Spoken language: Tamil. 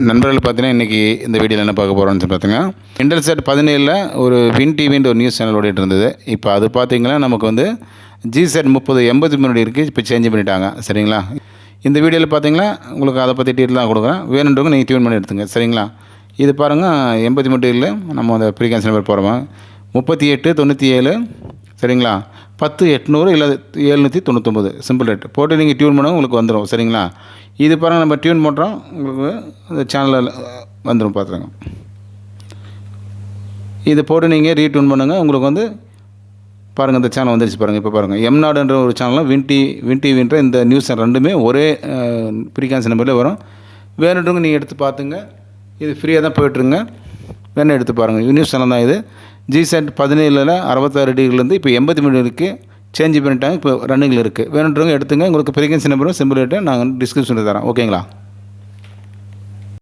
நண்பர்கள் பார்த்தீங்கன்னா, இன்றைக்கி இந்த வீடியோவில் என்ன பார்க்க போகிறோம்னு சொல்லி பார்த்தீங்கன்னா, இன்டெல்செட் 17ல் ஒரு வின் டிவின்ற ஒரு நியூஸ் சேனல் ஓடிட்டு இருந்தது. இப்போ அது பார்த்தீங்கன்னா நமக்கு வந்து ஜிசெட் 30 83 இருக்குது. இப்போ சேஞ்ச் பண்ணிட்டாங்க. சரிங்களா? இந்த வீடியோவில் பார்த்தீங்கன்னா உங்களுக்கு அதை பற்றி டீட்டெயிலாக கொடுக்குறேன். வேணுன்றவங்க நீங்கள் டியூன் பண்ணி எடுத்துங்க. சரிங்களா? இது பாருங்கள் 83ல் நம்ம அந்த ஃப்ரீக்வன்சி நம்பர் போகிறோமா 38 97 சரிங்களா 10 800 இல்லை 799 சிம்பிள் ரேட் போட்டு நீங்கள் டியூன் பண்ண உங்களுக்கு வந்துடும். சரிங்களா? இது பாருங்கள் நம்ம டியூன் பண்ணுறோம் உங்களுக்கு அந்த சேனலில் வந்துடும் பார்த்துருங்க. இது போட்டு நீங்கள் ரீடியூன் பண்ணுங்கள் உங்களுக்கு வந்து பாருங்கள் இந்த சேனல் வந்துருச்சு பாருங்கள். இப்போ பாருங்கள் எம்நாடுன்ற ஒரு சேனலும் வின் டிவின்ற இந்த நியூஸ் ரெண்டுமே ஒரே ஃப்ரீக்வன்சி நம்பரில் வரும். வேணுன்றவங்க நீங்கள் எடுத்து பார்த்துங்க. இது ஃப்ரீயாக தான் போய்ட்டுருங்க. வேணும் எடுத்து பாருங்கள். நியூஸ் சேனல் தான் இது. ஜிசெட் 17ல் 66 டிகிரிலேருந்து இப்போ 83 இருக்குது. சேஞ்ச் பண்ணிட்டாங்க. இப்போ ரன்னிங்கில் இருக்குது. வேணுன்றவங்க எடுத்துங்க. உங்களுக்கு ஃப்ரீக்வன்சி நம்பரும் சிம்பிள் ரேட்டு நாங்கள் டிஸ்கிரிப்ஷனில் தரோம். ஓகேங்களா?